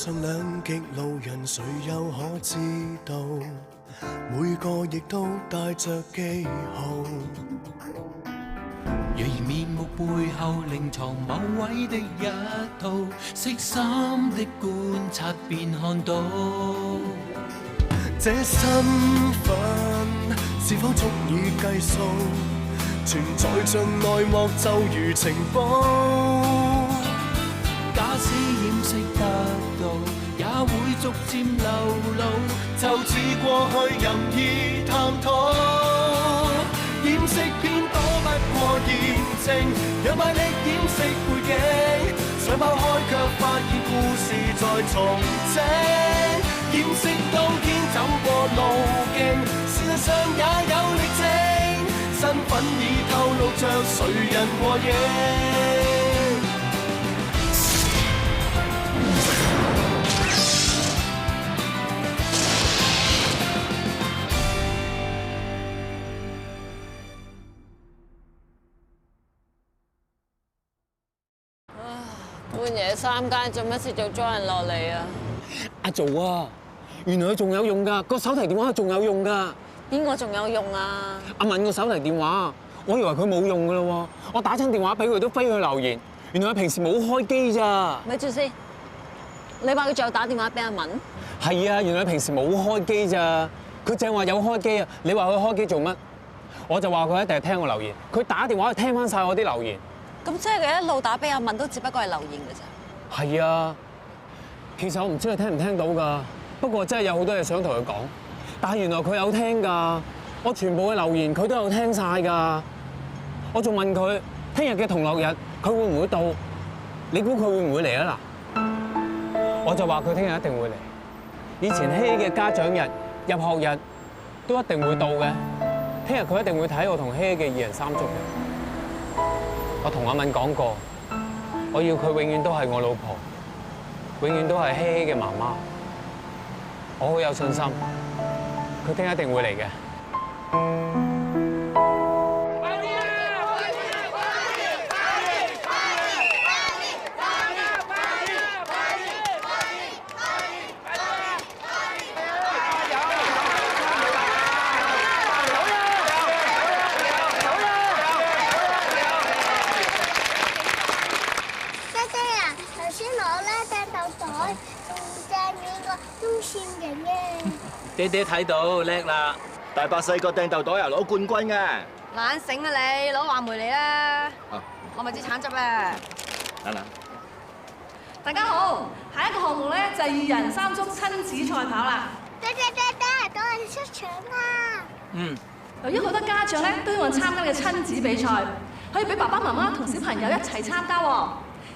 上兩極路人，誰又可知道？每個亦都帶着記號。若然面目背後另藏某位的一套，悉心的觀察便看到，這身份是否足以計數？存在像內幕就如情報。假使掩飾得到，也會逐漸流露，就似過去任意探討，掩飾偏躲不過驗證，讓賣力掩飾背景，想拋開卻發現故事在重整，掩飾當天走過路徑，事實上也有力證，身份已透露着誰人和影。半夜3更做乜事做咗人落嚟啊？阿做啊，原來佢仲有用㗎，個手提電話仲有用㗎。邊個仲有用啊？阿敏個手提電話，我以為佢冇用㗎啦喎，我打親電話俾佢都飛去留言，原來佢平時冇開機咋。咪住先，你話佢仲有打電話俾阿敏？係啊，原來佢平時冇開機咋，佢淨係話有開機啊。你話佢開機做乜？我就話佢一定係聽我留言，佢打電話去聽翻曬我啲留言。咁即係佢一路打俾阿敏都只不過係留言㗎咋？係啊，其實我唔知佢聽唔聽到㗎，不過真係有好多嘢想同佢講，但係原來佢有聽㗎，我全部嘅留言佢都有聽晒㗎。我仲問佢聽日嘅同樂日佢會唔會到？你估佢會唔會嚟啊？嗱，我就話佢聽日一定會嚟。以前希嘅家長日、入學日都一定會到嘅，聽日佢一定會睇我同希嘅二人三足嘅。我同阿敏講過，我要佢永遠都係我老婆，永遠都係希希嘅媽媽。我好有信心，佢聽日一定會嚟嘅。爹爹睇到叻啦！大伯細個掟豆袋啊，攞冠軍嘅。懶醒啊你，攞話梅嚟啦！我咪支橙汁啊！得啦。大家好，下一個項目咧就係二人三足親子賽跑啦。爹，等我哋出場啦！由於好多家長咧都希望參加嘅親子比賽，可以俾爸爸媽媽同小朋友一齊參加喎。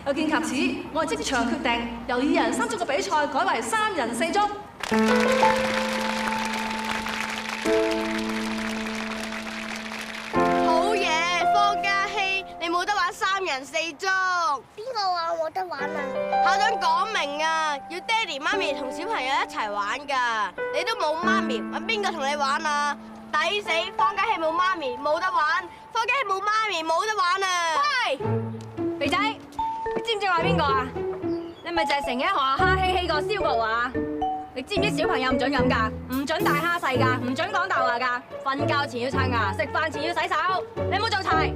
有見及此，我哋即場決定由二人三足嘅比賽改為三人四足。好嘢，方嘉熙，你冇得玩三人四足。邊個話我冇得玩啊？校長講明啊，要爹哋媽咪同小朋友一齊玩㗎。你都冇媽咪，揾邊個同你玩啊？抵死！方嘉熙冇媽咪，冇得玩。方嘉熙冇媽咪，冇得玩啊！喂，肥仔，你知唔知我係邊個啊？你咪就係成日喺學校蝦希希個蕭國華。你知唔知小朋友唔準咁㗎？唔準大蝦細㗎，唔準講大話㗎。瞓覺前要刷牙，食飯前要洗手。你冇做齊，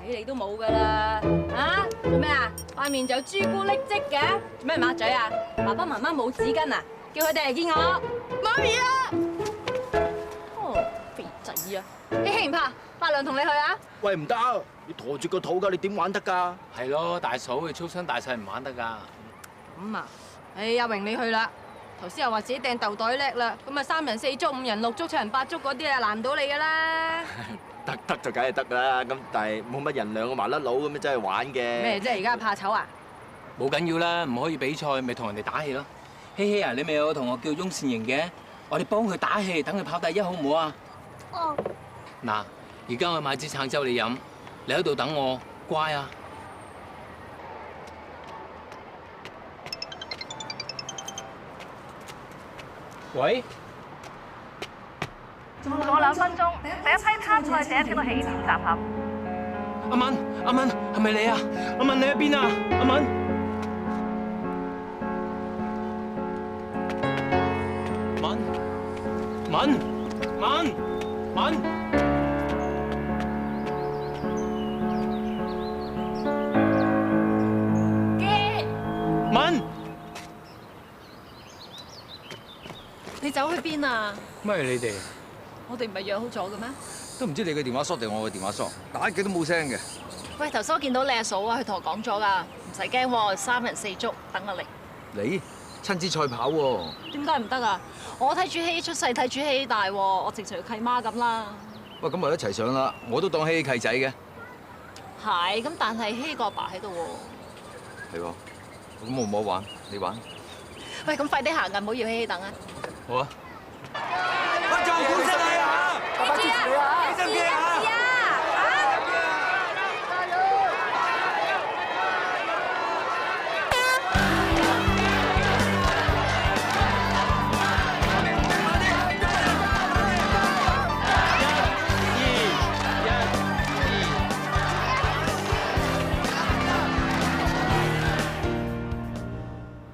睇你都冇㗎啦。啊？做咩啊？塊面仲有朱古力漬嘅，做咩抹嘴啊？爸爸媽媽冇紙巾啊？叫佢哋嚟見我。媽咪啊！哦，肥仔啊！希希唔怕，伯娘同你去啊？喂，唔得，你陀住個肚㗎，你點玩得㗎？係咯，大嫂你粗身大細唔玩得㗎。咁啊，阿榮你去啦。頭先又話自己掟豆袋叻啦，咁啊三人四足、五人六足、七人八足嗰啲啊難唔到你㗎啦。得就梗係得啦，咁但係冇乜人兩個麻甩佬咁樣真係玩嘅。咩啫？而家怕醜啊？冇緊要啦，唔可以比賽，咪同人哋打氣咯。希希啊，你咪有個同學叫翁善盈嘅，我哋幫佢打氣，等佢跑第一好唔好啊？哦。嗱，而家我買支橙汁你飲，你喺度等我，乖啊！喂，仲有2分鐘，第一批參賽者聽到起點集合。阿敏，係咪你啊？阿敏你喺邊啊？阿敏，你走去邊啊？咩你哋？我哋唔係約好咗嘅咩？都唔知你嘅電話鎖定我嘅電話鎖，打幾都冇聲嘅。喂，頭先我見到你阿嫂啊，佢同我講咗㗎，唔使驚喎，3人4足等我嚟。你親子賽跑喎？點解唔得啊？我睇住希出世，睇住希大喎，我直情契媽咁啦。喂，咁我一齊上啦，我都當希契仔嘅。係，咁但係希個阿爸喺度喎。係喎，咁我唔好玩，你玩。喂，咁快啲行㗎，唔好要希希等啊！好啊。我做股失禮啊！爸爸支持你啊！幾心機啊！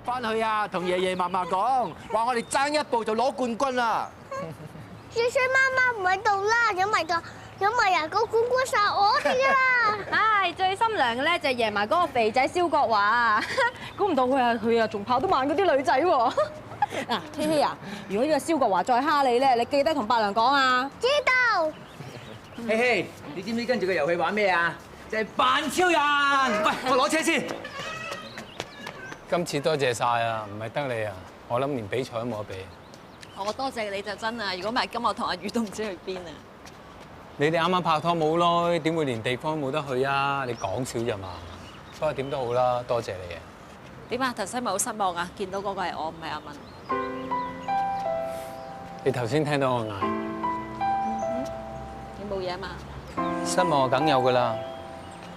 翻去啊，同爺爺嫲嫲講，話我哋爭一步就攞冠軍啦！少少媽媽唔喺度啦，有埋人個冠軍晒我哋㗎啦！唉，最心涼嘅咧就係贏埋嗰個肥仔蕭國華啊！估唔到佢啊仲跑得慢嗰啲女仔喎！嗱，希希啊，如果呢個蕭國華再蝦你咧，你記得同伯娘講啊！知道。希希，你知唔知跟住個遊戲玩咩啊？就係扮超人。喂，我攞車先。今次多謝晒啊，唔係得你啊，我諗連比賽都冇得比。我多謝你就真啊！如果唔係，今日我同阿宇都唔知去邊啊！你哋啱啱拍拖冇耐，點會連地方都冇得去啊？你講笑咋嘛？不過點都好啦，多謝你啊！點啊？頭先咪好失望啊！見到嗰個係我，唔係阿文。你頭先聽到我嗌，你冇嘢嘛？失望梗有噶啦，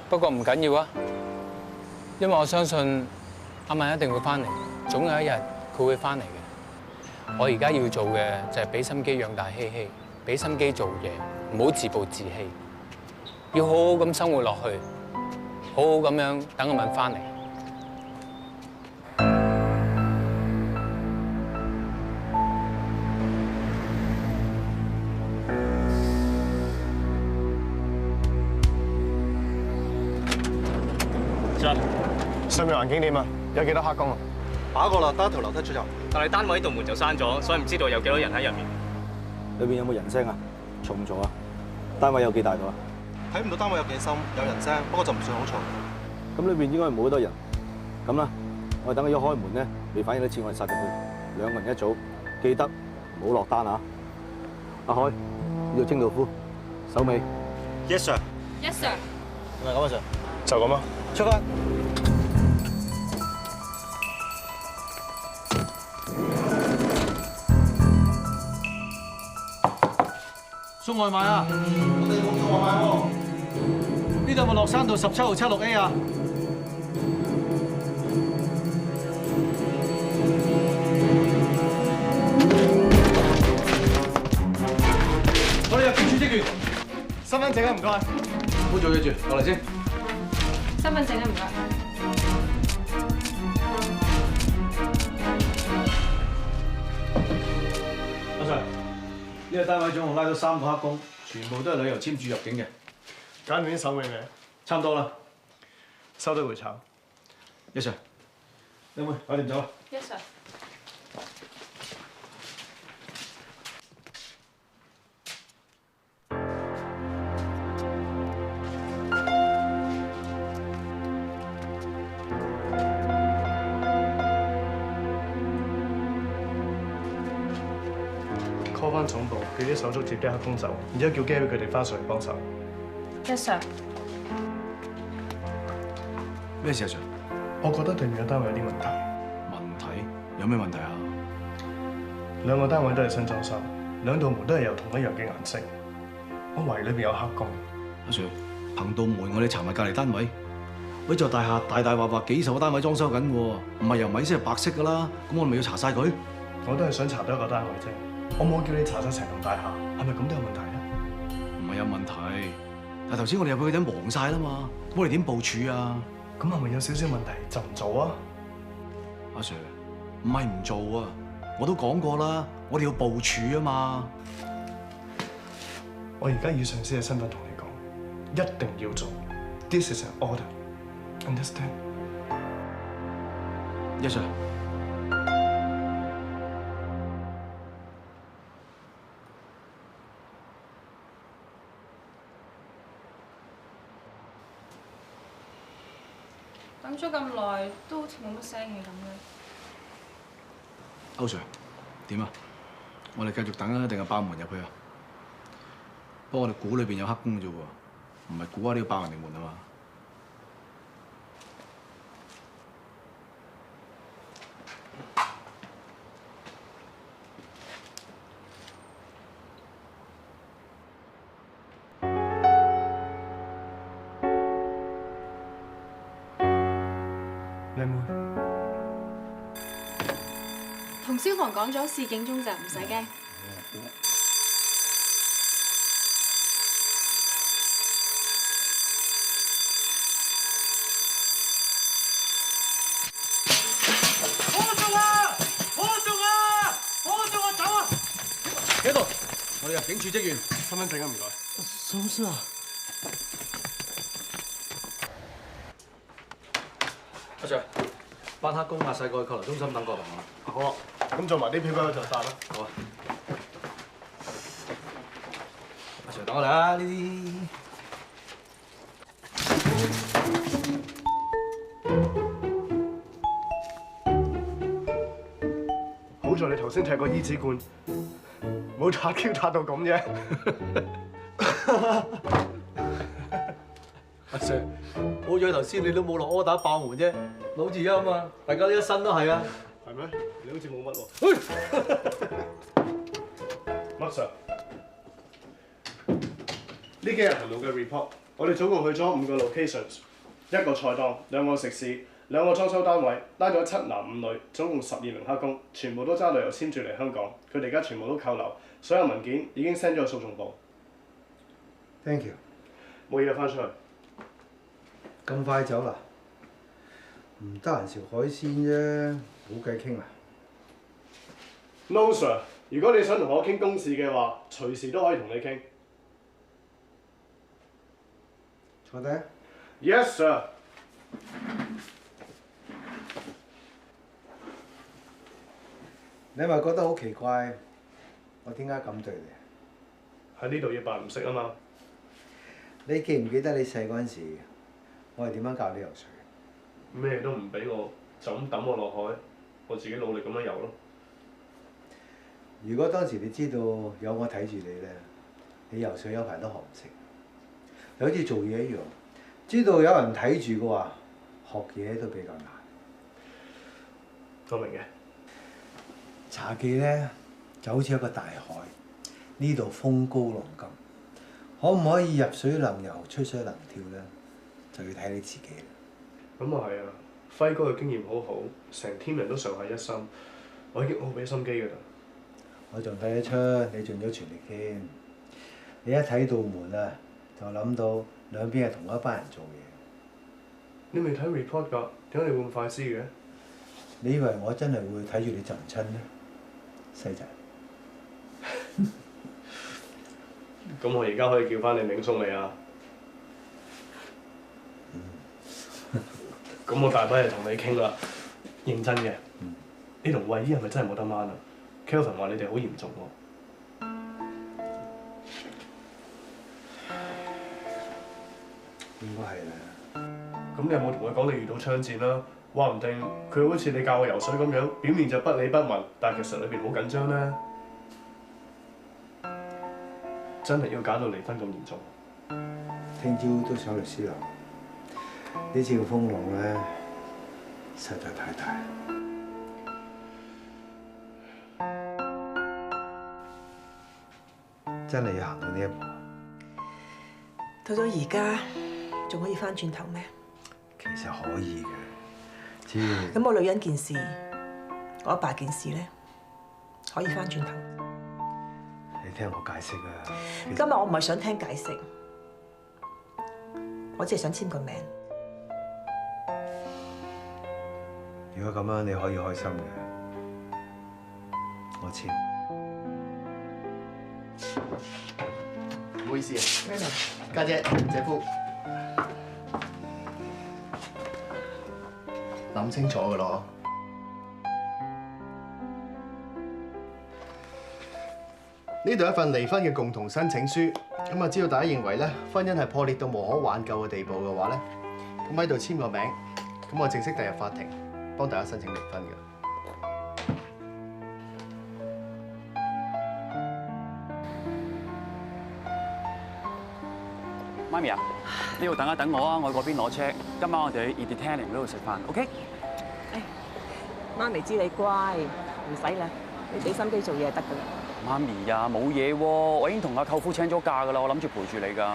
不過唔緊要啊，因為我相信阿文一定會翻嚟，總有一日佢會翻嚟嘅。我而家要做嘅就係俾心機養大希希，俾心機做嘢，唔好自暴自棄，要好好咁生活落去，好好咁樣等阿文翻嚟。上面環境點啊？有幾多黑工啊？打過啦，得一條樓梯出入。但係單位度門就閂咗，所以唔知道有幾多人喺入面。裏邊有冇人聲啊？嘈唔嘈啊？單位有幾大到啊？睇唔到單位有幾深，有人聲，不過就唔算好嘈。咁裏邊應該冇好多人。咁啦，我哋等佢一開門咧，你反應得似我哋殺入去，2個人一組，記得唔好落單啊！阿海，呢度清道夫，手尾。Yes sir。Yes sir。係咪咁啊 Sir？就咁啊！出發。送外賣啊！我哋冇送外賣喎。呢度有冇落山道17號76A啊？我哋入境處職員，身份證啊，唔該。唔好做嘢住，落嚟先。身份證啊，唔該。阿 Sir。呢個單位總共拉咗3個黑工，全部都係旅遊簽注入境嘅。揀完啲手尾未？差唔多啦。收到回炒。Yes sir。阿妹，快點走啦。Yes sir。call 翻總部，叫啲手足接啲黑工走，然之後叫 Gary 佢哋翻上嚟幫手。Yes sir。咩事啊 Sir？ 我覺得對面嘅單位有啲問題。問題？有咩問題啊2個單位都係新裝修，2道門都係有同一樣嘅顏色。我懷疑裏邊有黑工。阿 Sir， 憑道門我哋查埋隔離單位，呢座大廈大大話話幾十個單位裝修緊喎，唔係由米色係白色㗎啦，咁我咪要查晒佢？我都係想查到一個單位啫，我冇叫你查晒成棟大廈，係咪咁都有問題啊？唔係有問題，但係頭先我哋入去嗰陣黃晒啦嘛，我哋點部署啊？咁係咪有少少問題就唔做啊？阿 Sir， 唔係唔做啊，我都講過啦，我哋要部署啊嘛。我而家以上司嘅身份同你講，一定要做。This is an order. Understand? Yes sir。等咗咁耐，都好似冇乜聲嘅咁樣。歐 Sir， 點啊？我哋繼續等啊，定係爆門入去啊？不過我哋估裏邊有黑工啫喎，唔係估下呢個爆人哋門啊嘛。靚妹，同消防講咗示警鐘就唔使驚。企喺度，我哋入境處職員，身份證啊，唔該。什麼事啊？阿 Sir， 班黑工壓晒過去扣留中心等過嚟啊。好啊，咁做埋啲 paper 就得啦。好啊。阿 Sir 等我嚟啊！呢啲。好在你頭先踢個衣紙罐，冇打 Q 打到咁啫。阿 Sir， 好在頭先你都冇落 order 爆門啫，好似啊嘛，大家呢一身都係啊。係咩？你好似冇乜喎。乜 Sir？ 呢幾日行路嘅 report， 我哋總共去咗5個 locations， 1個菜檔，2個食肆，2個裝修單位，拉咗7男5女，總共12名黑工，全部都揸旅遊簽注嚟香港。佢哋而家全部都扣留，所有文件已經 send 咗去訴訟部。Thank you。冇嘢翻出去。咁快走啦？唔得閒食海鮮啫，冇計傾啦。No sir， 如果你想同我傾公事嘅話，隨時都可以同你傾。坐低。Yes sir。你係咪覺得好奇怪？我點解咁對你？喺呢度要扮唔識啊嘛。你記唔記得你細嗰陣時，我係點樣教你游水？咩都唔俾我，就咁抌我落海，我自己努力咁樣游咯。如果當時你知道有我睇住你咧，你游水有排都學唔識。就好似做嘢一樣，知道有人睇住嘅話，學嘢都比較難。我明嘅。茶記咧就好似一個大海，呢度風高浪急，可唔可以入水能游、出水能跳咧，就要睇你自己啦。咁啊係啊，輝哥嘅經驗好好，成 team 人都上下一心，我已經好俾心機㗎啦。我仲睇得出你盡咗全力添。你一睇道門啊，就諗到兩邊係同一班人做嘢。你未睇 report 㗎？點解你會咁快知嘅？你以為我真係會睇住你浸親咩？細仔。咁我而家可以叫翻你明叔未啊？咁我大把嘢同你傾啦，認真嘅。你同惠姨係咪真係冇得掹啊 ？Kelvin 話你哋好嚴重喎。應該係啦。咁你有冇同佢講你遇到槍戰啦？話唔定佢好似你教我游水咁樣，表面就不理不聞，但係其實裏邊好緊張咧。真係要搞到離婚咁嚴重？聽朝都上律師樓。呢次嘅風浪咧，實在太大。真係要行到呢一步。到咗而家，仲可以翻轉頭咩？其實可以嘅，只要咁我女人件事，我阿爸件事咧，可以翻轉頭。你聽我解釋啊！今日我唔係想聽解釋，我只係想簽個名。如果咁樣你可以開心嘅，我簽。唔好意思啊，家姐、姐夫，諗清楚㗎咯。呢度一份離婚嘅共同申請書，咁啊，只要大家認為咧婚姻係破裂到無可挽救嘅地步嘅話咧，咁喺度簽個名，咁我正式遞入法庭，幫大家申請離婚嘅。媽咪啊，呢度等一等我啊，我去嗰邊攞車。今晚我哋去 Edenning 嗰度食飯 ，OK？ 媽咪知你乖，唔使啦，你俾心機做嘢就得噶啦。媽咪啊，冇嘢喎，我已經同阿舅父請咗假噶啦，我諗住陪住你㗎。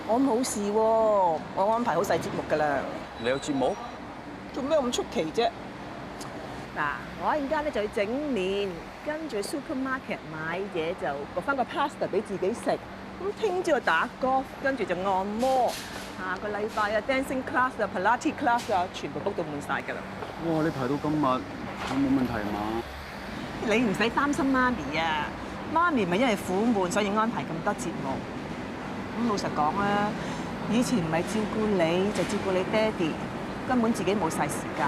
我冇事喎，我安排好晒節目噶啦。你有節目？做咩咁出奇啫？嗱，我而家咧就要整麵，跟住去 supermarket 買嘢就焗翻個 pasta 俾自己食。咁聽朝就打 golf， 跟住就按摩。下個禮拜啊 dancing class 啊 Pilates class 啊，全部 book 到滿晒㗎啦。哇！你排到咁密，冇問題嘛？你唔使擔心媽咪啊，媽咪咪因為苦悶，所以安排咁多節目。咁老實講啊，以前唔係照顧你，就照顧你爹哋，根本自己冇晒時間。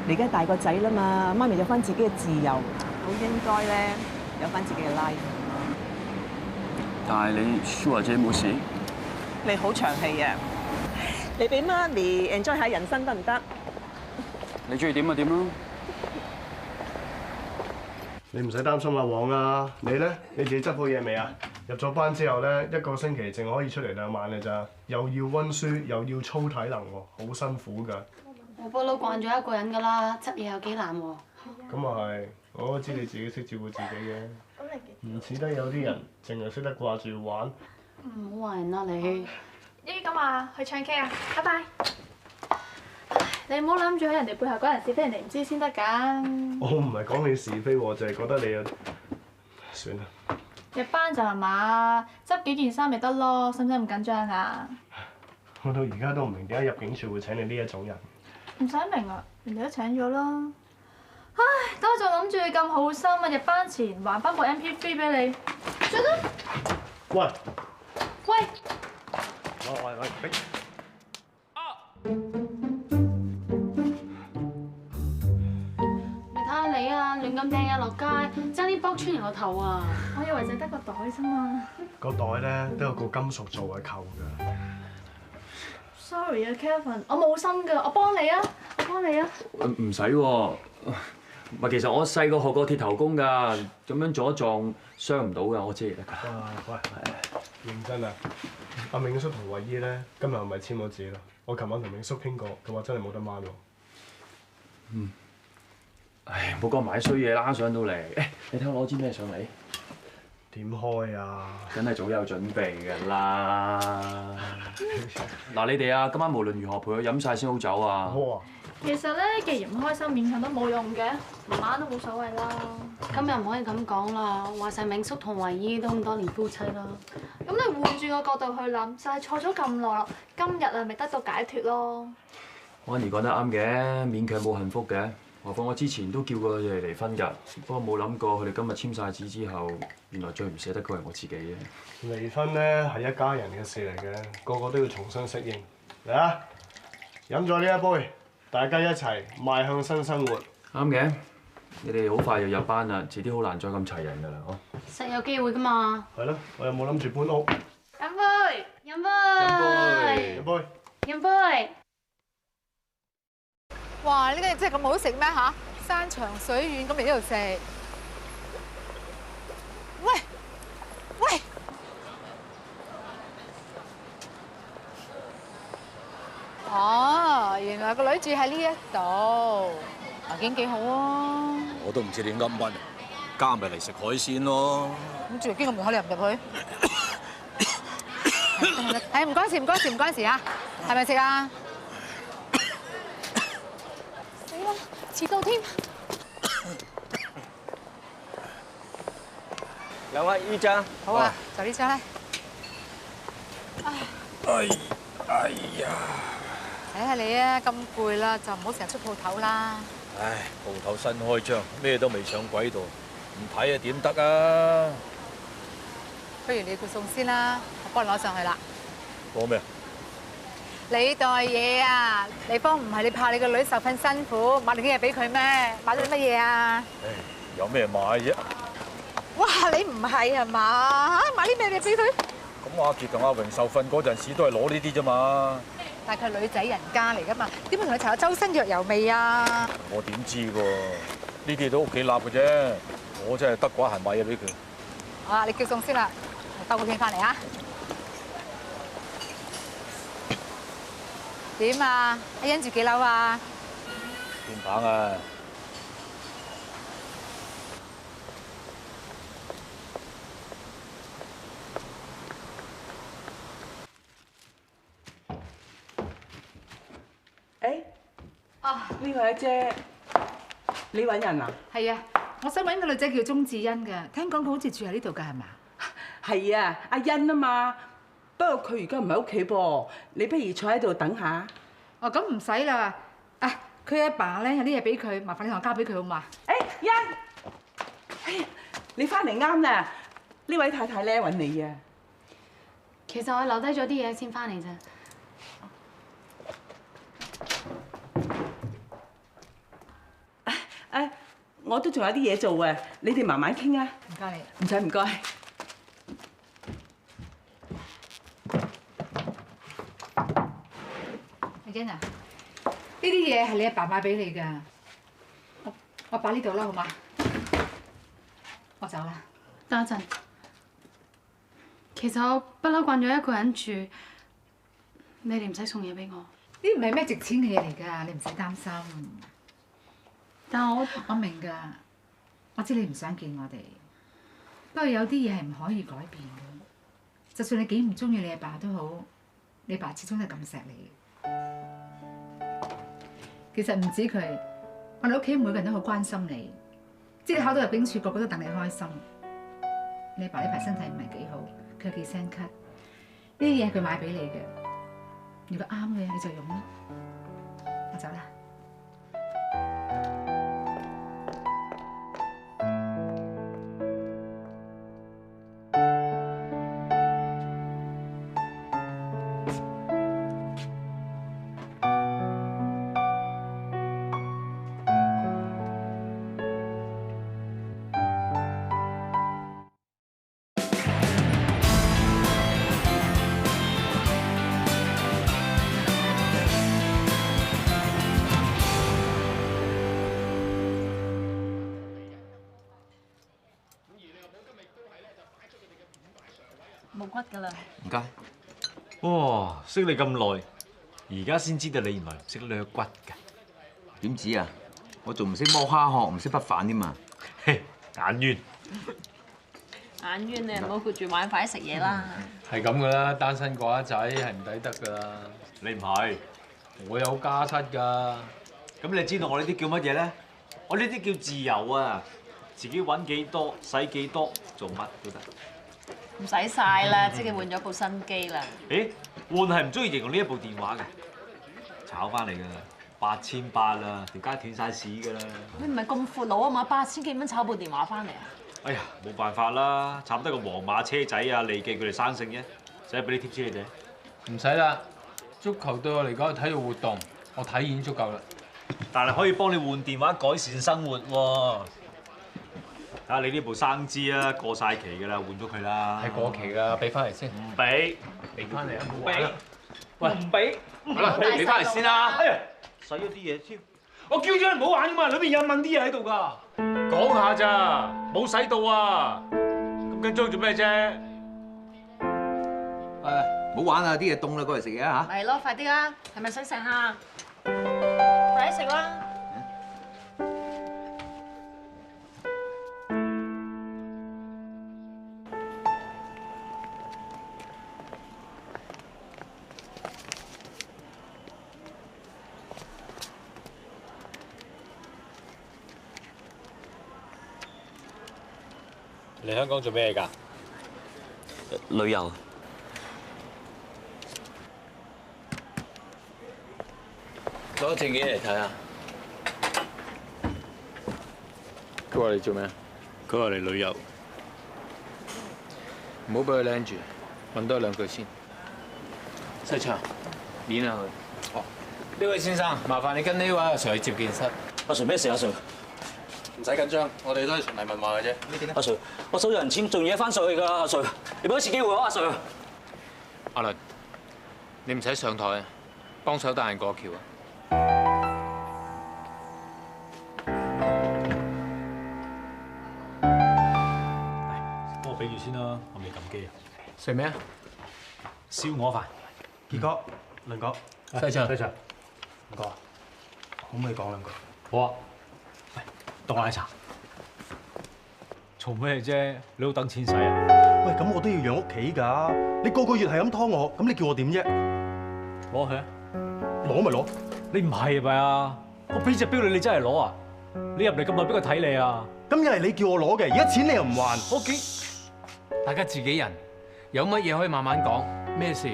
你而家大個仔啦嘛，媽咪有翻自己嘅自由，好應該咧有翻自己嘅 life。但係你 sure 姐冇事？你好長氣啊！你俾媽咪 enjoy 下人生得唔得？你中意點就點咯。你唔使擔心阿黃啊，你咧你自己執好嘢未啊？入咗班之後咧，一個星期淨可以出嚟2晚嘅咋，又要温書又要操體能喎，好辛苦㗎。我不嬲慣咗一個人㗎啦，執嘢有幾難喎。咁啊係，我都知你自己識照顧自己嘅，唔似得有啲人淨係識得掛住玩。唔好話人啦你。咦咁啊，去唱 K 啊，拜拜。你唔好諗住喺人哋背後講人是非，人哋唔知先得㗎。我唔係講你是非喎，就係覺得你啊，算啦。入班就係嘛，執幾件衫咪得咯，使唔使咁緊張啊？我到而家都唔明點解入境處會請你呢一種人。唔使明啊，人哋都請咗啦。唉，當我仲諗住你咁好心啊，入班前還翻部 MP3 俾你，算啦。喂！喂！喂！你睇下你啊，亂咁掟嘢落街，爭啲剝穿人個頭啊！我以為淨係得個袋啫嘛。個袋咧都有個金屬做嘅扣㗎。Sorry 啊 ，Kevin， 我冇心㗎，我幫你啊，我幫你啊。唔使喎，唔係其實我細個學過鐵頭功㗎，咁樣撞一撞傷唔到㗎，我知嚟得㗎。喂，認真啊！阿明叔同惠姨咧，今日係咪簽咗字啦？我琴晚同明叔傾過，佢話真係冇得掹喎。嗯。唉，冇講埋衰嘢啦，上到嚟，誒，你睇我攞支咩上嚟？點開啊？梗係早有準備㗎啦。嗱，你哋啊，今晚無論如何陪佢飲晒先好走啊。好啊。其實咧，既然唔開心，勉強都冇用嘅，唔玩都冇所謂啦。咁又唔可以咁講啦，話晒明叔同惠姨都咁多年夫妻啦。咁你換轉個角度去諗，就係錯咗咁耐啦，今日啊咪得到解脫咯。安怡講得啱嘅，勉強冇幸福嘅。何況我之前都叫過佢哋離婚㗎，不過冇諗過佢哋今日簽晒紙之後，原來最唔捨得嗰係我自己嘅。離婚咧係一家人嘅事嚟嘅，個個都要重新適應。嚟啊！飲咗呢一杯，大家一齊邁向新生活。啱嘅，你哋好快又入班啦，遲啲好難再咁齊人㗎啦，嗬。實有機會㗎嘛。係咯，我有冇諗住搬屋？飲杯！飲杯！飲杯！飲杯！哇！呢個嘢真係咁好食咩嚇？山長水遠咁嚟呢度食。喂喂！哦，原來個女住喺呢一度，環境幾好啊！我都唔知你噏乜，加咪嚟食海鮮咯。咁住邊個門口你入唔入去？係唔該事唔該事唔該事啊！係咪食啊？遲到添。兩位呢張。好啊，就呢張咧。哎呀！睇下你啊，咁攰啦，就唔好成日出鋪頭啦。唉，鋪頭新開張，咩都未上軌道，唔睇啊點得啊！不如你叫餸先啦，我幫你攞上去啦。講咩啊？你袋嘢啊！李芳唔係你怕你個女受訓辛苦，買定啲嘢俾佢咩？買咗啲乜嘢啊？有咩買啫？哇！你唔係係嘛？買啲咩嘢俾佢？咁阿傑同阿榮受訓嗰陣時都係攞呢啲啫嘛。但係佢女仔人家嚟噶嘛，點會同佢搽周身藥油味啊？我點知喎？呢啲都屋企立嘅啫，我真係得寡閒買嘢俾佢。好啦，你叫餸先啦，我兜個片翻嚟啊！點啊？阿欣住幾樓啊？天棚啊！呢位阿姐，你揾人啊？係啊，我想揾個女仔叫鐘智欣㗎，聽講佢好似住喺呢度㗎，係嘛？係啊，阿欣啊嘛。不過佢而家唔喺屋企噃，你不如坐喺度等下。哦，咁唔使啦。啊，佢阿爸咧有啲嘢俾佢，麻煩你同我交俾佢好嘛？欣，哎呀，你翻嚟啱啦！呢位太太咧揾你啊。其實我留低咗啲嘢先翻嚟啫。我都仲有啲嘢做啊，你哋慢慢傾啊。唔該你。唔使唔該。阿欣啊，呢啲嘢係你阿爸買俾你㗎，我擺呢度啦，好嘛？我走啦。等一陣，其實我不嬲慣咗一個人住，你哋唔使送嘢俾我。呢啲唔係咩值錢嘅嘢嚟㗎，你唔使擔心。但係我明㗎，我知你唔想見我哋，不過有啲嘢係唔可以改變嘅。就算你幾唔中意你阿爸都好，你阿爸始終都係咁錫你。其實唔止佢，我哋屋企每個人都好關心你，知你考到入境處，個個都戥你開心。你阿爸呢排身體唔係幾好，佢有幾聲咳，呢啲嘢係佢買俾你嘅，如果啱嘅你就用啦。我走啦。冇骨㗎啦。唔該。哇！識你咁耐，而家先知道你原來唔識掠骨㗎。點知啊？我仲唔識摸蝦殼，唔識不反添嘛。眼冤。眼冤你唔好顧住玩，快啲食嘢啦。係咁噶啦，單身寡仔係唔抵得噶啦。你唔係，我有家室㗎。咁你知道我呢啲叫乜嘢咧？我呢啲叫自由啊！自己揾幾多，使幾多，做乜都得。唔使晒啦，即係換咗部新機啦。誒，換係唔中意形容呢一部電話嘅，炒翻嚟㗎啦，8800啦，條街斷晒市㗎啦。你唔係咁闊佬啊嘛，8000幾蚊炒部電話翻嚟啊？哎呀，冇辦法啦，慘得個皇馬車仔啊、利記佢哋生性啫，使唔使俾啲貼士你哋？唔使啦，足球對我嚟講係體育活動，我睇已經足夠啦。但係可以幫你換電話改善生活喎。睇下你呢部生枝啊，過晒期㗎啦，換咗佢啦。係過期㗎，俾翻嚟先。唔俾，俾翻嚟啊！唔俾。喂，唔俾。好啦，俾翻嚟先啦。哎呀，使咗啲嘢添。我叫咗你唔好玩㗎嘛，裏邊有問啲嘢喺度㗎。講下咋，冇使到啊！咁緊張做咩啫？唔好玩啊！啲嘢凍啦，過嚟食嘢啊嚇！係咯，快啲啦，係咪想食蝦？快啲食啦！嚟香港做咩㗎？旅遊。攞證件嚟睇下。佢話你做咩？佢話嚟旅遊。唔好俾佢拎住，問多兩句先。西昌，攆下佢。哦，呢位先生，麻煩你跟呢位阿 Sir 去接見室。阿 Sir 咩事？阿 Sir， 唔使緊張，我哋都係循例問話嘅啫。阿 Sir， 我手有人簽，仲要翻上去㗎，阿 Sir， 你俾一次機會我，阿 Sir。阿倫，你唔使上台啊，幫手帶人過橋啊。幫我俾住先啦，我未撳機啊。食咩啊？燒鵝飯。傑哥、倫哥、西昌，倫哥，可唔可以講兩句？好啊。喂，凍奶茶。做咩啫？你都等錢使啊？喂，咁我都要養屋企㗎。你個個月係咁拖我，咁你叫我點啫？攞去啊！攞咪攞。你唔係咪啊？我俾隻錶你，你真係攞啊？你入嚟咁耐，邊個睇你啊？咁又係你叫我攞嘅，而家錢你又唔還。我幾？大家自己人，有乜嘢可以慢慢講。咩事？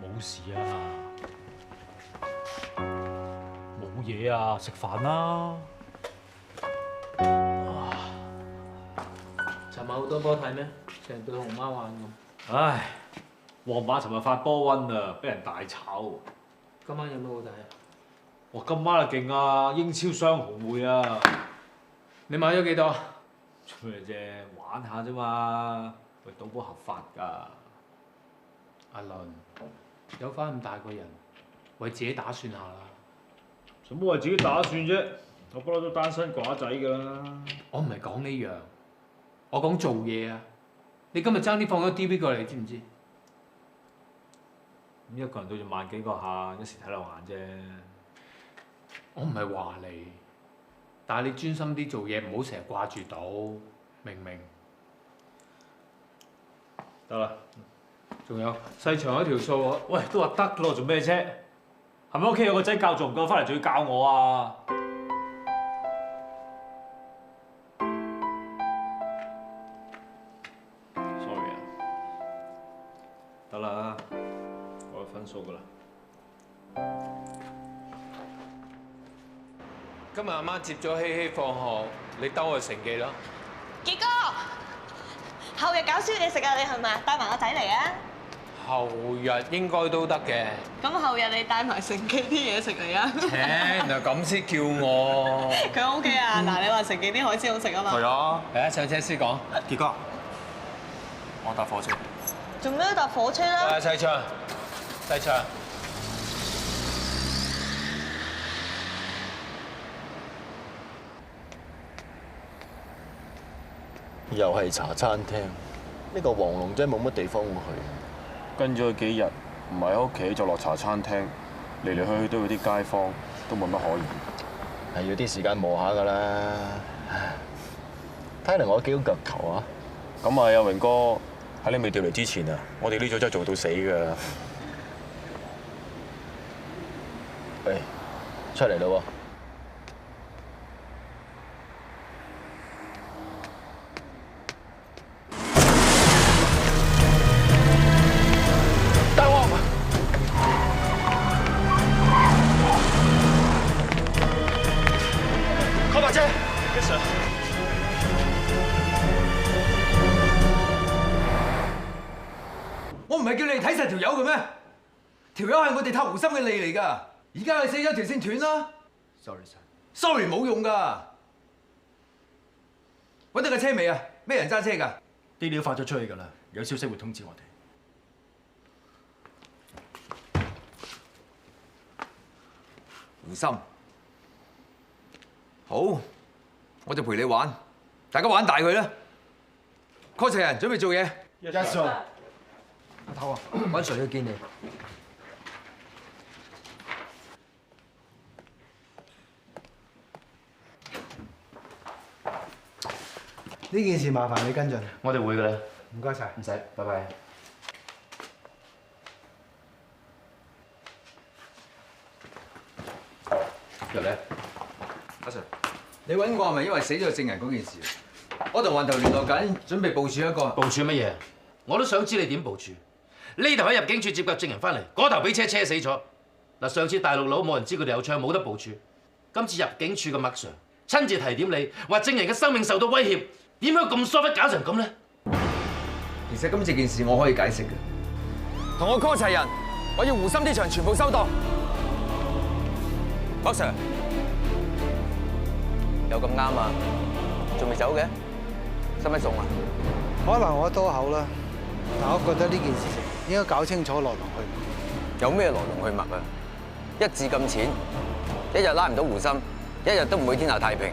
冇事啊。冇嘢啊，食飯啦。尋晚好多波睇咩？成對熊貓玩咁。唉，皇馬尋日發波瘟啊，俾人大炒。今晚有咩好睇啊？哇，今晚啊勁啊，英超雙紅會啊！你買咗幾多？做咩啫？玩下啫嘛，喂，賭波合法㗎。阿倫，有翻咁大個人，為自己打算下啦。使乜為自己打算啫？我不嬲都單身寡仔㗎啦。我唔係講呢樣，我講做嘢啊！你今日爭啲放咗 DV 過嚟，知唔知？咁一個人對住萬幾個客，一時睇漏眼啫。我唔係話你，但係你專心啲做嘢，唔好成日掛住賭，明唔明？得啦。仲有細長一條數喎。喂，都話得咯，做咩啫？係咪屋企有個仔教做唔夠，翻嚟仲要教我啊？得啦，我有分數噶啦。今日阿媽接咗希希放學，你兜去承記啦。傑哥，後日搞宵夜食啊！你係咪帶埋個仔嚟啊？後日應該都得嘅。咁後日你帶埋承記啲嘢食嚟啊？原來咁先叫我。佢 OK 啊！嗱，你話承記啲海鮮好食啊嘛？係啊，嚟啊！上車先講。傑哥，我搭火車。做咩搭火車啦？西昌，西昌。又係茶餐廳，呢個黃龍真係冇乜地方會去。跟咗佢幾日，唔係喺屋企就落茶餐廳，嚟嚟去去都有啲街坊，都冇乜可言。係要啲時間磨下㗎啦。睇嚟我幾好腳頭啊！咁啊，阿榮哥喺你未調嚟之前啊，我哋呢組真係做到死㗎。喂，出嚟咯喎！我唔係叫你哋睇實條友嘅咩？條友係我哋塔湖心嘅利嚟㗎，而家佢死咗條線斷啦。Sorry 冇用㗎。揾到架車未啊？咩人揸車㗎？啲料發咗出去㗎啦，有消息會通知我哋。胡心，好，我就陪你玩，大家玩大佢啦。call 齊人準備做嘢。Yes sir。阿頭啊，揾誰去見你？呢件事麻煩你跟進。我哋會㗎啦。唔該晒。唔使，拜拜。入嚟，阿 Sir， 你揾我係咪因為死咗證人嗰件事？我同環頭聯絡緊，準備部署一個。部署乜嘢？我都想知你點部署。呢頭喺入境處接個證人翻嚟，嗰頭俾車車死咗。嗱，上次大陸佬冇人知佢哋有槍，冇得部署。今次入境處嘅麥 Sir 親自提點你，話證人嘅生命受到威脅，點解咁疏忽搞成咁咧？點其實今次件事我可以解釋嘅。同我 call 齊人，我要湖心呢場全部收檔。博 Sir， 有咁啱啊？仲未走嘅？使唔使送啊？可能我多口啦，但我覺得呢件事情應該搞清楚來龍去脈。有咩來龍去脈啊？一字咁淺，一日拉唔到湖心，一日都唔會天下太平。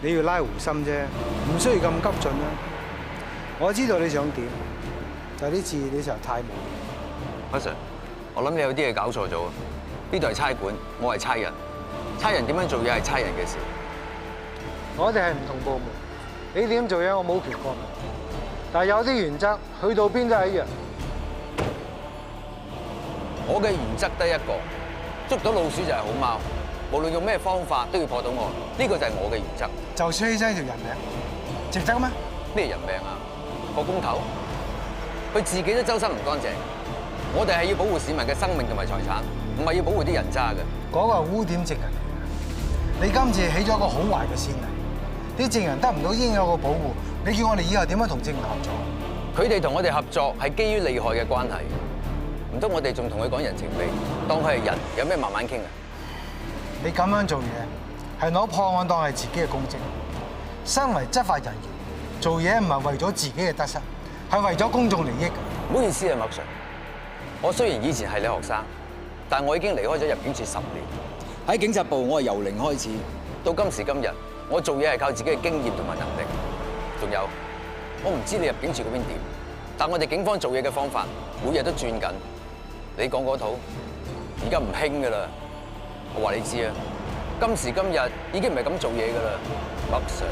你要拉湖心啫，唔需要咁急進啦。我知道你想點，但係呢次你實在太無聊。博 Sir， 我諗你有啲嘢搞錯咗。呢度係差館，我係差人。差人點樣做嘢係差人嘅事。我哋係唔同部門，你點做嘢我冇權過問。但係有啲原則，去到邊都係一樣。我嘅原則得一個，捉到老鼠就係好貓。無論用咩方法都要破到案，呢個就係我嘅原則。就算犧牲一條人命，值得咩？咩人命啊？個工頭，佢自己都周身唔乾淨。我哋係要保護市民嘅生命同埋財產，唔係要保護啲人渣嘅。嗰個係污點證人嚟嘅，你今次起咗個好壞嘅先例，啲證人得唔到應有嘅保護，你叫我哋以後點樣同證人合作？佢哋同我哋合作係基於利害嘅關係，唔通我哋仲同佢講人情味，當佢係人，有咩慢慢傾啊？你咁樣做嘢係攞破案當係自己嘅公職，身為執法人員，做嘢唔係為咗自己嘅得失，係為咗公眾利益。唔好意思啊，麥 Sir， 我雖然以前係你學生，但我已經離開咗入境處10年。喺警察部，我係由零開始，到今時今日，我做嘢係靠自己嘅經驗同埋能力。仲有，我唔知你入境處嗰邊點，但我哋警方做嘢嘅方法，每日都轉緊。你講嗰套，而家唔興噶啦。我話你知啊，今時今日已經唔係咁做嘢噶啦，麥 Sir。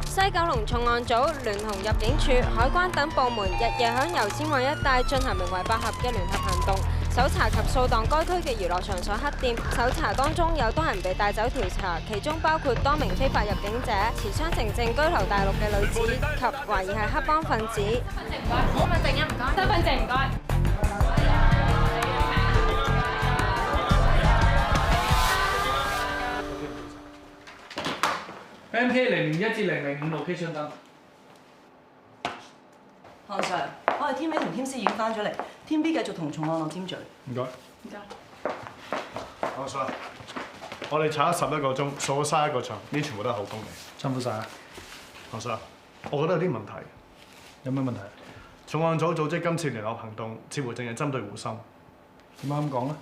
西九龍重案組聯同入境處、海關等部門日夜響油尖旺一帶進行名為百合嘅聯合行動，搜查及掃蕩該區嘅娛樂場所黑店。搜查當中有多人被帶走調查，其中包括多名非法入境者、持雙程證居留大陸嘅女子及懷疑係黑幫分子。身份證唔該，身份證唔該。MK 001至005 location 燈。韓 Sir， 我哋 Team A 同 Team C 已經翻咗嚟，Team B 繼續同重案落尖咀。唔該。唔該。韓 Sir， 我哋查咗11個鐘，掃咗31個場，呢全部都係口供嚟。辛苦晒啦。韓 Sir， 我覺得有啲問題。有咩問題？重案組組織今次聯合行動，似乎淨係針對湖心。點解咁講咧？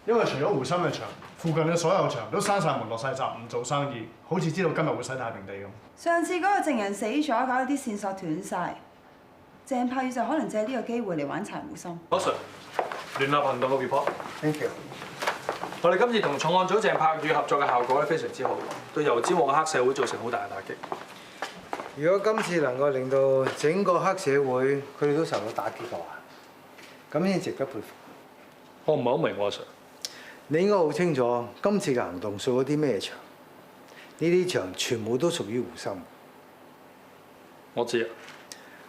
因為除咗湖心嘅場，附近嘅所有場都閂晒門、落晒閘，唔做生意，好似知道今日會洗太平地咁。上次嗰個證人死咗，搞到啲線索斷晒。鄭柏宇就可能借呢個機會嚟玩殘湖心。好 Sir， 聯合行動嘅 report。Thank you。我哋今次同重案組鄭柏宇合作嘅效果咧非常之好，對油尖旺嘅黑社會造成好大嘅打擊。如果今次能夠令到整個黑社會佢哋都受到打擊嘅話，咁先值得佩服。我唔係好明喎 Sir。你應該好清楚今次嘅行動掃咗啲咩場？呢啲場全部都屬於湖心。我知啊。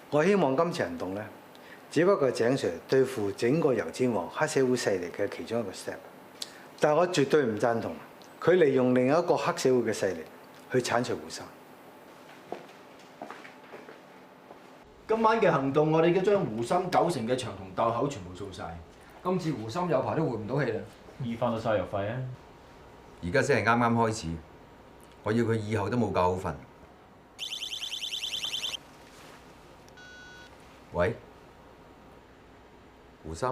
我希望今次行動咧，只不過係井 Sir 對付整個油尖旺黑社會勢力嘅其中一個 step， 但係我絕對唔贊同佢利用另一個黑社會嘅勢力去剷除湖心。今晚嘅行動，我哋已經將湖心9成嘅牆同竇口全部掃晒。今次湖心有排都回唔到氣啦。醫翻到晒藥費啊！而家先係啱啱開始，我要佢以後都冇覺好瞓。喂，湖心。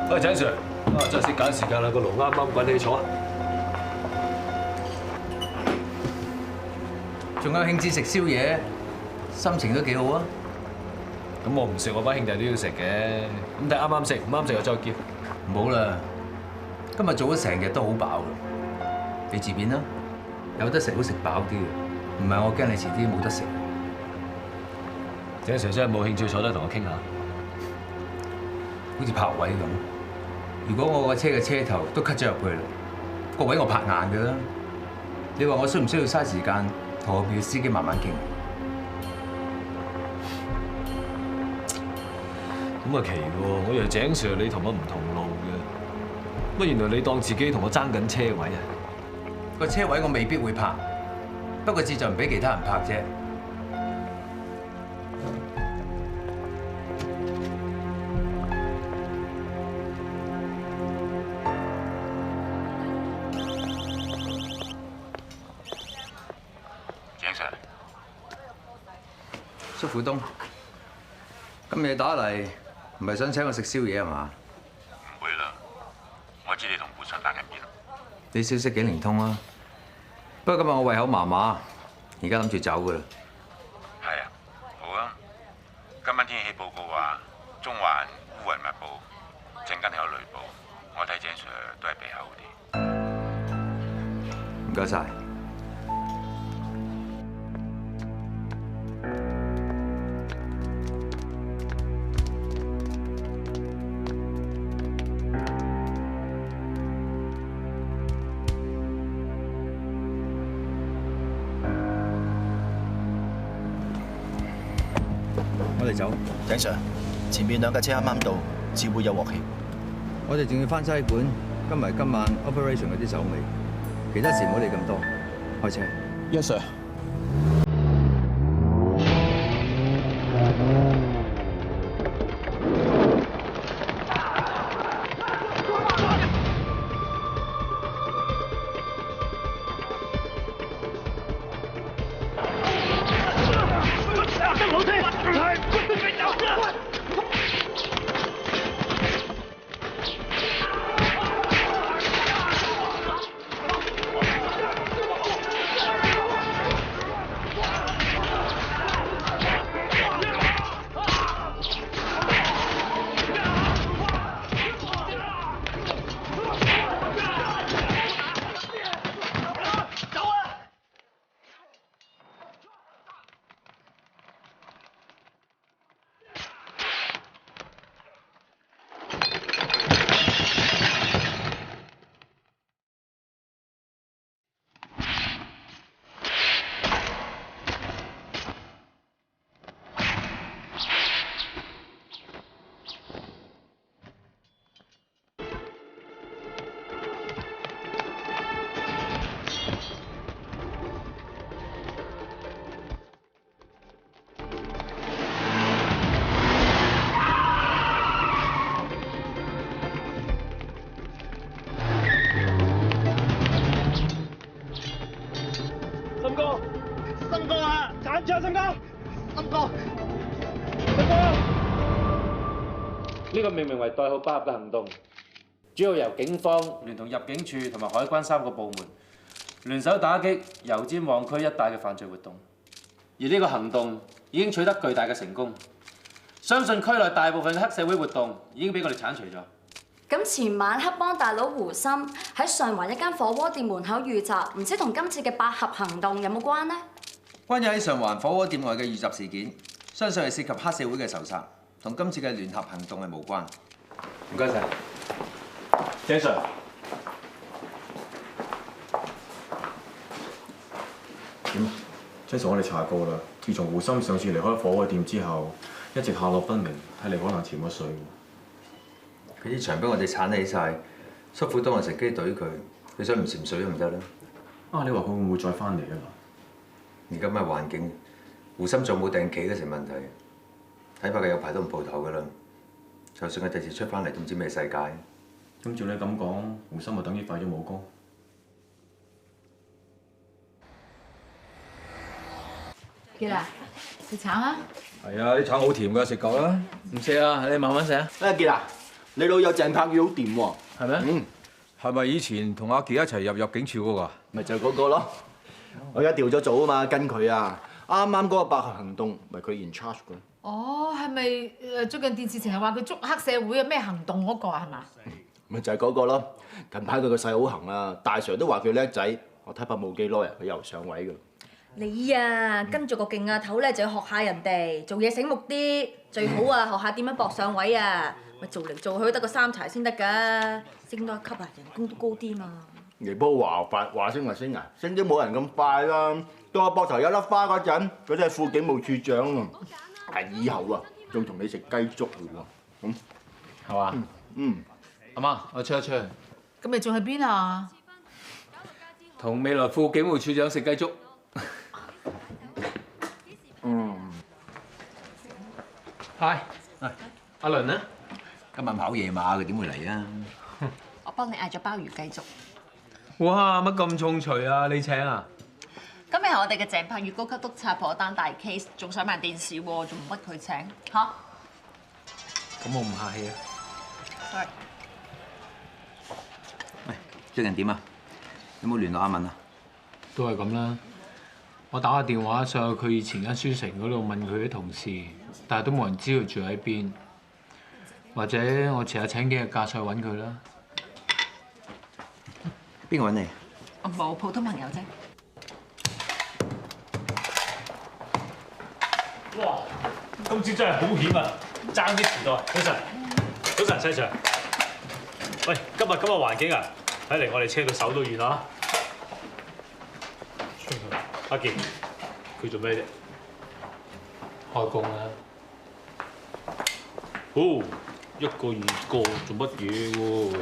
喂，井 Sir， 真係識揀時間啦，個爐啱啱滾起坐。仲有興致食宵夜，心情都幾好啊！咁我唔食，我班兄弟都要食嘅。咁但係啱啱食，唔啱食就再叫。唔好啦，今日做咗成日都好飽啦。你自便啦，有得食都食飽啲嘅，唔係我驚你遲啲冇得食。井 Sir 真係冇興趣坐低同我傾下，好似泊位咁。如果我個車嘅車頭都 cut 咗入去啦，個位我拍硬㗎啦。你話我需唔需要嘥時間同我嘅司機慢慢傾？咁啊奇喎！我以為井 Sir 你同我唔同路嘅。乜原來你當自己同我爭緊車位啊？個車位我未必會泊，不過志在唔俾其他人泊啫。鄭 Sir，叔父東，今夜打嚟唔係想請我食宵夜係嘛？唔會啦，我知你同胡信打緊邊。你消息幾靈通啊？不過今日我胃口麻麻，而家諗住走噶啦。係啊，好啊。今晚天氣報告話中環烏雲密布，陣間有雷暴。我睇鄭 Sir 都係避後啲。唔該晒。我哋走，鄭 Sir，前面2架車啱啱到，似會有鑊氣。我哋仲要翻西館，跟埋今晚 operation 嗰啲手尾，其他事唔好理咁多，開車。Yes sir。呢個命名為代號8合嘅行動，主要由警方聯同入境處同埋海關3個部門聯手打擊油尖旺區一帶嘅犯罪活動。而呢個行動已經取得巨大嘅成功，相信區內大部分嘅黑社會活動已經俾我哋剷除咗。咁前晚黑幫大佬胡森喺上環一間火鍋店門口遇襲，唔知同今次嘅8合行動有冇關呢？關於喺上環火鍋店外嘅遇襲事件，相信係涉及黑社會嘅仇殺，同今次嘅聯合行動係無關。唔該晒，鄭 Sir。點啊？張 Sir，我哋查過啦。自從胡森上次離開火鍋店之後，一直下落不明，睇嚟可能潛咗水。佢啲牆俾我哋鏟起晒，叔父當我乘機懟佢，佢想唔潛水都唔得啦。啊！你話佢會唔會再翻嚟啊？而家咩環境，胡森仲冇訂企都成問題，睇怕佢有排都唔蒲頭噶啦。就算佢第時出翻嚟，都唔知咩世界。咁照你咁講，胡森就等於廢咗武功。傑啊，食橙啊！係啊，啲橙好甜㗎，食夠啦。唔食啊，你慢慢食啊。傑啊，你老友鄭柏宇好掂喎，係咩？嗯，係咪以前同阿傑一齊入境處嗰個？咪就係嗰個咯。我而家調咗組啊嘛，跟佢啊。啱啱嗰個8合行動，咪佢 in charge 嘅。哦，係咪最近電視成日話佢捉黑社會啊？咩行動嗰個啊？係嘛？咪就係嗰個咯。近排佢個勢好行啊，大 Sir 都話佢叻仔。我睇怕冇幾耐啊，佢又上位㗎。你啊，跟住個勁阿頭咧就要學下人哋做嘢醒目啲，最好啊學下點樣搏上位啊！咪做嚟做去得個3柴先得㗎，升多一級啊，人工都高啲嘛。尼波話升就升啊，升啲冇人咁快啦。到我膊頭有粒花嗰陣，佢都係副警務處長啊。係以後啊，仲同你食雞粥㗎喎。係嘛？嗯。阿媽，我出一出。咁你仲去邊啊？同未來副警務處長食雞粥。Hi， 阿倫呢？今晚跑夜馬，佢點會嚟啊？我幫你嗌咗鮑魚雞粥。哇！乜咁重錘啊？你請啊？今日係我哋嘅鄭柏月高級督察破單大 case， 仲想賣電視喎，仲唔屈佢請嚇？咁我唔客氣啊。Sorry。喂，最近點啊？有冇聯絡阿敏啊？都係咁啦。我打個電話上去佢以前間書城嗰度問佢啲同事，但係都冇人知佢住喺邊。或者我遲下請幾日假上去揾佢啦。邊個揾你？冇，普通朋友啫。哇！今次真係好險啊，爭啲遲到啊！早晨，早晨，西 Sir。喂，今日環境啊，睇嚟我哋車到手都軟啦。阿健，佢做咩啫？開工啦。哦，一個二個做乜嘢喎？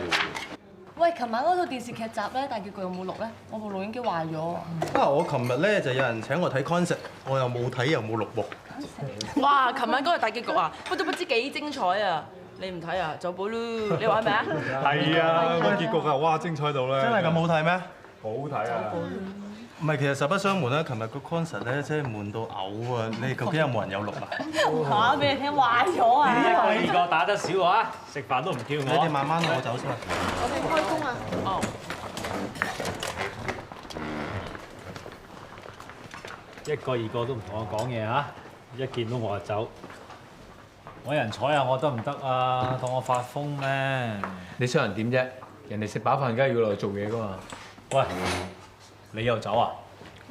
喂，琴晚嗰套電視劇集咧，大結局有冇錄咧？我部錄影機壞咗啊！我琴日咧就有人請我睇 concert， 我又冇睇又冇錄喎。哇！琴晚嗰個大結局啊，不知幾精彩啊！你唔睇啊，就補咯。你話係咪啊？係啊，個結局啊，哇，精彩到咧！真係咁好睇咩？好睇啊！唔係，其實實不相瞞啦，琴日個 concert 咧真係悶到嘔啊！你哋究竟有冇人有錄啊？嚇！俾你聽壞咗啊！一個二個打得少啊！食飯都唔叫我。你哋慢慢攞走先。我哋開工啊！哦。一個二個都唔同我講嘢啊！一見到我就走。揾人睬下我得唔得啊？當我發瘋咩？你想人點啫？人哋食飽飯梗係要落去做嘢噶嘛。喂，你又走啊？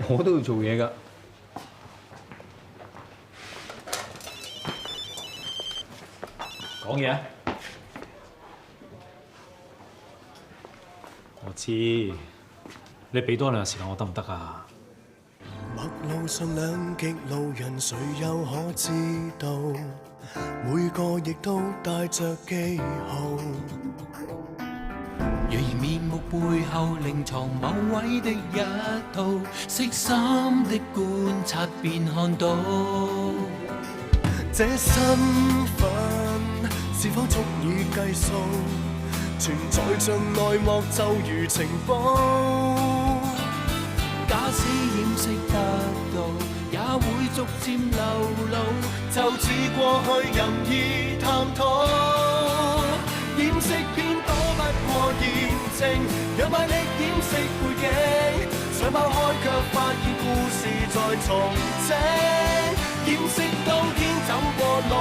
我都要做嘢㗎。講嘢啊！我知，你俾多2日時間我得唔得啊？陌路上兩極路人，誰又可知道？每個亦都帶着記號。若然面目背後另藏某位的一套，悉心的觀察便看到，這身份是否足以計數？存在像內幕就如情報。假使掩飾得到，也會逐漸流露，就似過去任意探討。掩飾偏躲不過驗證，讓賣力掩飾背景，想拋開卻發現故事在重整。掩飾當天走過路。